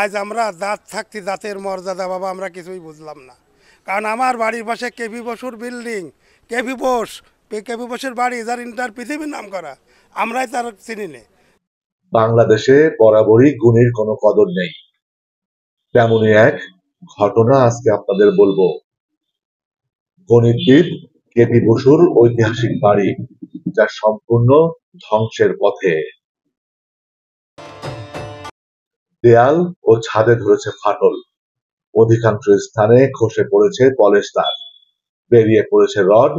আজ আমরা জাত থাকছি, জাতের মর্যাদা বাবা আমরা কিছুই বুঝলাম না। কারণ আমার বাড়ির পাশে কেপি বসুর বিল্ডিং, কেপি বোস, কেপি বোসের বাড়ি, যার ইন্টার পৃথিবীর নাম করা, আমরাই তার চিনি নে। বাংলাদেশে বরাবরই গুণীর কোনো কদর নেই, তেমনই এক ঘটনা আজকে আপনাদের বলবো। গণিতবিদ কেপি বসুর ঐতিহাসিক বাড়ি, যা সম্পূর্ণ ধ্বংসের পথে। দেয়াল ও ছাদে ধরেছে ফাটল, অধিকাংশ স্থানে খসে পড়েছে পলেস্তার, বেরিয়ে পড়েছে রড,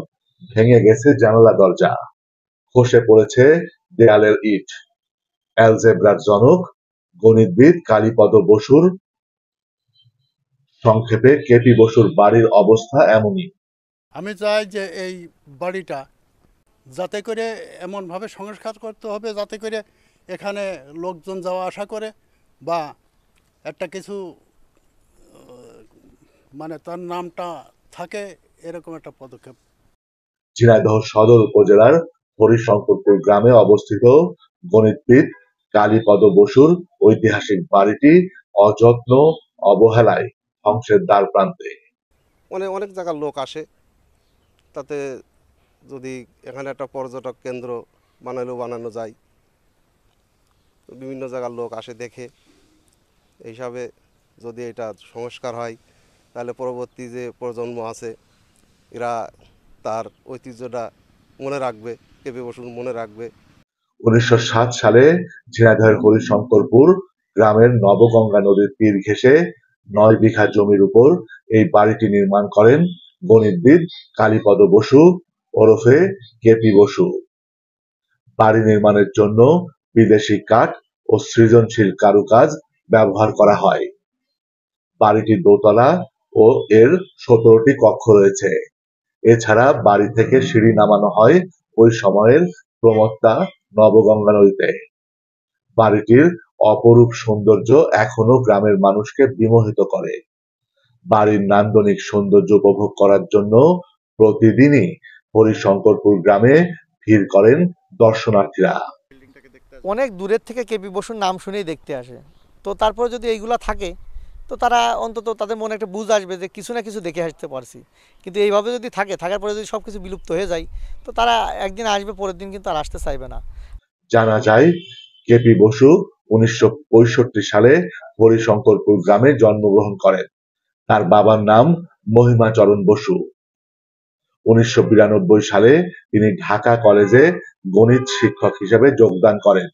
ভেঙে গেছে জানালা দরজা, খসে পড়েছে দেয়ালের ইট। অ্যালজেব্রার জনক গণিতবিদ কালীপদ বসুর, সংক্ষেপে কেপি বসুর বাড়ির অবস্থা এমনই। আমি চাই যে এই বাড়িটা যাতে করে এমনভাবে সংস্কার করতে হবে যাতে করে এখানে লোকজন যাওয়া আসা করে বা একটা কিছু মানে তার নামটা থাকে, এরকম একটা পদক্ষেপ। ঝিনাইদহ সদর উপজেলার হরিশঙ্করপুর গ্রামে অবস্থিত গণিতবিদ কালীপদ বসুর ঐতিহাসিক বাড়িটি অযত্ন, অবহেলায় ধ্বংসের দ্বার প্রান্তে। অনেক অনেক জায়গার লোক আসে, তাতে যদি এখানে একটা পর্যটক কেন্দ্র বানানো যায়, বিভিন্ন জায়গার লোক আসে দেখে। এই হিসাবে যদি এটা সংস্কার হয় তাহলে পরবর্তী যে প্রজন্ম আছে এরা তার ঐতিহ্যটা মনে রাখবে, কেপি বসু মনে রাখবে। 1907 সালে ঝিনাইদহের হরিশঙ্করপুর গ্রামের নবগঙ্গা নদীর তীর ঘেঁষে 9 বিঘা জমির উপর এই বাড়িটি নির্মাণ করেন গণিতবিদ কালীপদ বসু ওরফে কেপি বসু। বাড়ি নির্মাণের জন্য বিদেশি কাঠ ও সৃজনশীল কারুকাজ ব্যবহার করা হয়। বাড়িটির দোতলা ও এর 17টি কক্ষ রয়েছে। এছাড়া বাড়ি থেকে সিঁড়ি নামানো হয় ওই সময়ের প্রমত্তা নবগঙ্গা নদীতে। বাড়িটির অপরূপ সৌন্দর্য এখনো গ্রামের মানুষকে বিমোহিত করে। বাড়ির নান্দনিক সৌন্দর্য উপভোগ করার জন্য প্রতিদিনই হরিশঙ্করপুর গ্রামে ভিড় করেন দর্শনার্থীরা। অনেক দূরের থেকে কেপি বসুর নাম শুনেই দেখতে আসে। তো তারপর যদি এইগুলা থাকে তো তারা অন্তত তাদের মনে একটা বুঝ আসবে যে কিছু না কিছু দেখে আসতে পারছি। কিন্তু এইভাবে যদি থাকে, থাকার পরে যদি সব কিছু বিলুপ্ত হয়ে যায় তো তারা একদিন আসবে, পরের দিন কিন্তু আর আসতে চাইবে না। জানা যায় কেপি বসু 1965 সালে হরিশঙ্করপুর গ্রামে জন্মগ্রহণ করেন। তার বাবার নাম মহিমাচরণ বসু। 1992 সালে তিনি ঢাকা কলেজে গণিত শিক্ষক হিসেবে যোগদান করেন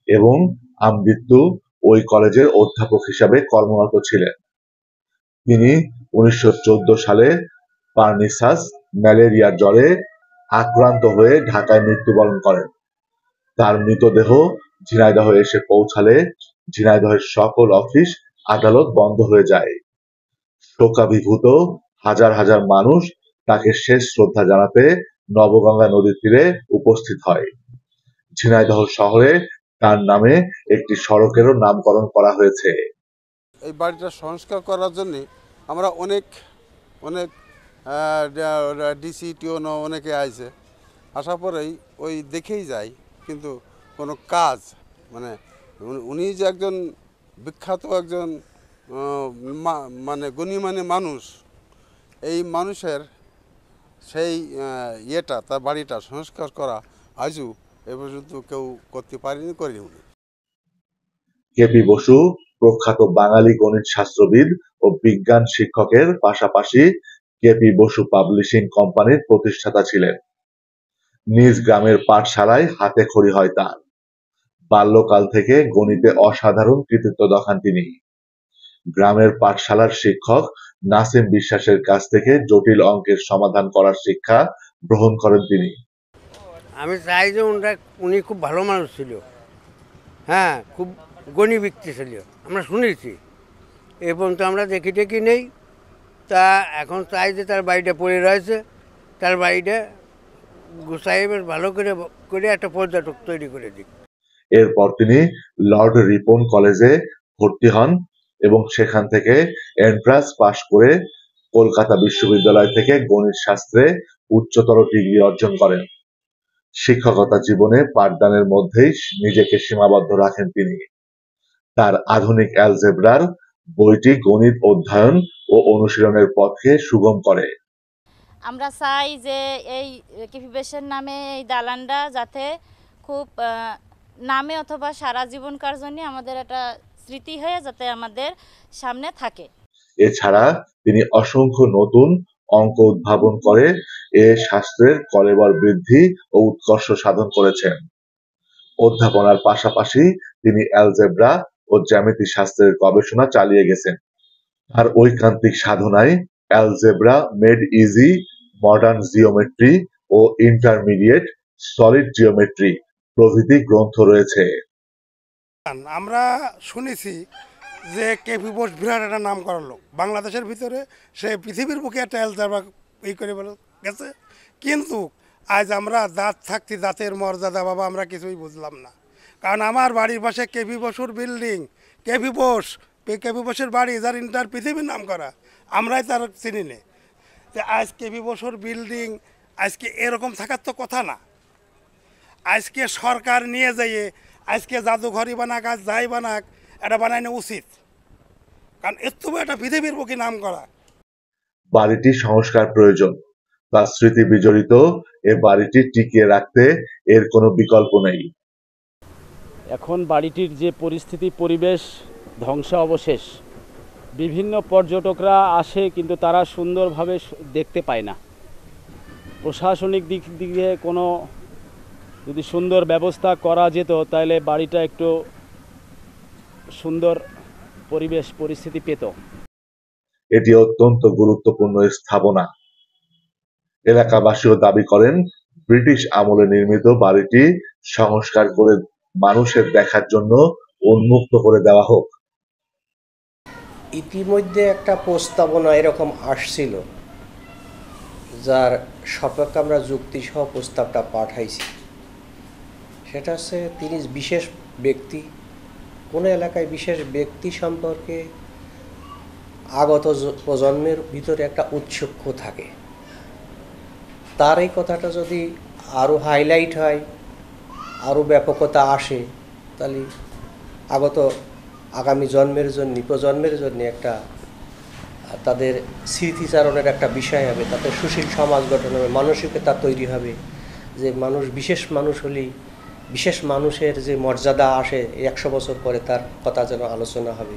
এবং আমৃত্যু ওই কলেজের অধ্যাপক হিসাবে কর্মরত ছিলেন। তিনি 1914 সালে পার্নিসাস ম্যালেরিয়া জ্বরে আক্রান্ত হয়ে ঢাকায় মৃত্যুবরণ করেন। তার মৃতদেহ ঝিনাইদহ এসে পৌঁছালে ঝিনাইদহের সকল অফিস আদালত বন্ধ হয়ে যায়। শোকাভিভূত হাজার হাজার মানুষ তাকে শেষ শ্রদ্ধা জানাতে নবগঙ্গা নদীর তীরে উপস্থিত হয়। ঝিনাইদহ শহরে তার নামে একটি সড়কেরও নামকরণ করা হয়েছে। এই বাড়িটা সংস্কার করার জন্যে আমরা অনেক অনেক ডিসি টিওনো অনেকে আইছে, আসার পরেই ওই দেখেই যায়, কিন্তু কোনো কাজ মানে উনি যে একজন বিখ্যাত একজন মানে গুণীমানী মানুষ, এই মানুষের সেই ইয়েটা তার বাড়িটা সংস্কার করা আজও এ পর্যন্ত কেউ করতে পারেনি, করেনি উনি। কেপি বসু প্রখ্যাত বাঙালি গণিত শাস্ত্রবিদ ও বিজ্ঞান শিক্ষকের পাশাপাশি কেপি বসু পাবলিশিং কোম্পানির প্রতিষ্ঠাতা ছিলেন। নিজ গ্রামের পাঠশালায় হাতে খড়ি হয় তার। বাল্যকাল থেকে গণিতে অসাধারণ কৃতিত্ব দেখান তিনি। গ্রামের পাঠশালার শিক্ষক নাসিম বিশ্বাসের কাছ থেকে জটিল অঙ্কের সমাধান করার শিক্ষা গ্রহণ করেন তিনি। আমি চাই যে উনি খুব ভালো মানুষ ছিল, হ্যাঁ, খুব গণী ব্যক্তি ছিল, আমরা শুনেছি। এ পর্যন্ত আমরা দেখি টেকি নেই। তা এখন চাই যে তার বাড়িটা পড়ে রয়েছে, তার বাড়িটা গুছাই বেশ ভালো করে করে একটা পর্যটক তৈরি করে দিক। এরপর তিনি লর্ড রিপন কলেজে ভর্তি হন এবং সেখান থেকে এন্ট্রান্স পাশ করে কলকাতা বিশ্ববিদ্যালয় থেকে গণিত শাস্ত্রে উচ্চতর ডিগ্রি অর্জন করেন। শিক্ষকতা জীবনে পাঠদানের মধ্যেই নিজেকে সীমাবদ্ধ রাখেন তিনি। তার আধুনিক অ্যালজেব্রার বইটি গণিত অধ্যয়ন ও অনুশীলনের পথকে সুগম করে। আমরা চাই যে এই কিফিবেশের নামে এই দালানটা যাতে খুব নামে অথবা সারা জীবনকার জন্য আমাদের একটা স্মৃতি হয়ে যাতে আমাদের সামনে থাকে। এছাড়া তিনি অসংখ্য নতুন অঙ্ক উদ্ভাবন করে এ শাস্ত্রের কলেবর বৃদ্ধি ও উৎকর্ষ সাধন করেছেন। অধ্যাপনার পাশাপাশি তিনি অ্যালজেব্রা ও জ্যামিতি শাস্ত্রের গবেষণা চালিয়ে গেছেন। তার ঐকান্তিক সাধনায় algebra made easy, modern geometry ও ইন্টারমিডিয়েট সলিড জিওমেট্রি প্রভৃতি গ্রন্থ রয়েছে। আমরা শুনেছি যে কেপি বোস বিরাট একটা নাম করার লোক বাংলাদেশের ভিতরে, সে পৃথিবীর বুকে একটা অ্যালজেব্রা এই করে গেছে। কিন্তু আজ আমরা দাঁত থাকতে দাঁতের মর্যাদা বাবা আমরা কিছুই বুঝলাম না। কারণ আমার বাড়ির পাশে কেপি বসুর বিল্ডিং, কেপি বোসের বাড়ি, যার ইন্টার পৃথিবীর নাম করা, আমরাই তার চিনি নে। যে আজ কেপি বসুর বিল্ডিং আজকে এরকম থাকার তো কথা না। আজকে সরকার নিয়ে যাইয়ে আজকে জাদুঘরই বানাক, আজ যাই বানাক, এটা বানানো উচিত, কারণ এর তো একটা পৃথিবীর বুকে নাম করা। বাড়িটি সংস্কার প্রয়োজন। তার স্মৃতি বিজড়িত এ বাড়িটি টিকিয়ে রাখতে এর কোনো বিকল্প নেই। এখন বাড়িটির যে পরিস্থিতি, পরিবেশ ধ্বংসাবশেষ, বিভিন্ন পর্যটকরা আসে কিন্তু তারা সুন্দরভাবে দেখতে পায় না। প্রশাসনিক দিক দিয়ে কোনো যদি সুন্দর ব্যবস্থা করা যেত তাহলে বাড়িটা একটু সুন্দর পরিবেশ পরিস্থিতি পেত। এটি অত্যন্ত গুরুত্বপূর্ণ স্থাপনা। এলাকাবাসীও দাবি করেন ব্রিটিশ আমলে নির্মিত বাড়িটি সংস্কার করে মানুষের দেখার জন্য উন্মুক্ত করে দেওয়া হোক। ইতিমধ্যে একটা প্রস্তাবনা এরকম আসছিল, যার সপক্ষে আমরা যুক্তিসহ প্রস্তাবটা পাঠাইছি। সেটা হচ্ছে তিনি বিশেষ ব্যক্তি, কোনো এলাকায় বিশেষ ব্যক্তি সম্পর্কে আগত প্রজন্মের ভিতরে একটা উৎসুক্য থাকে। তার এই কথাটা যদি আরও হাইলাইট হয়, আরও ব্যাপকতা আসে, তাহলে আগামী প্রজন্মের জন্য একটা তাদের স্মৃতিচারণের একটা বিষয় হবে, তাতে সুশীল সমাজ গঠন হবে, মানসিকতা তৈরি হবে যে বিশেষ মানুষ হলেই বিশেষ মানুষের যে মর্যাদা আসে 100 বছর পরে তার কথা যেন আলোচনা হবে।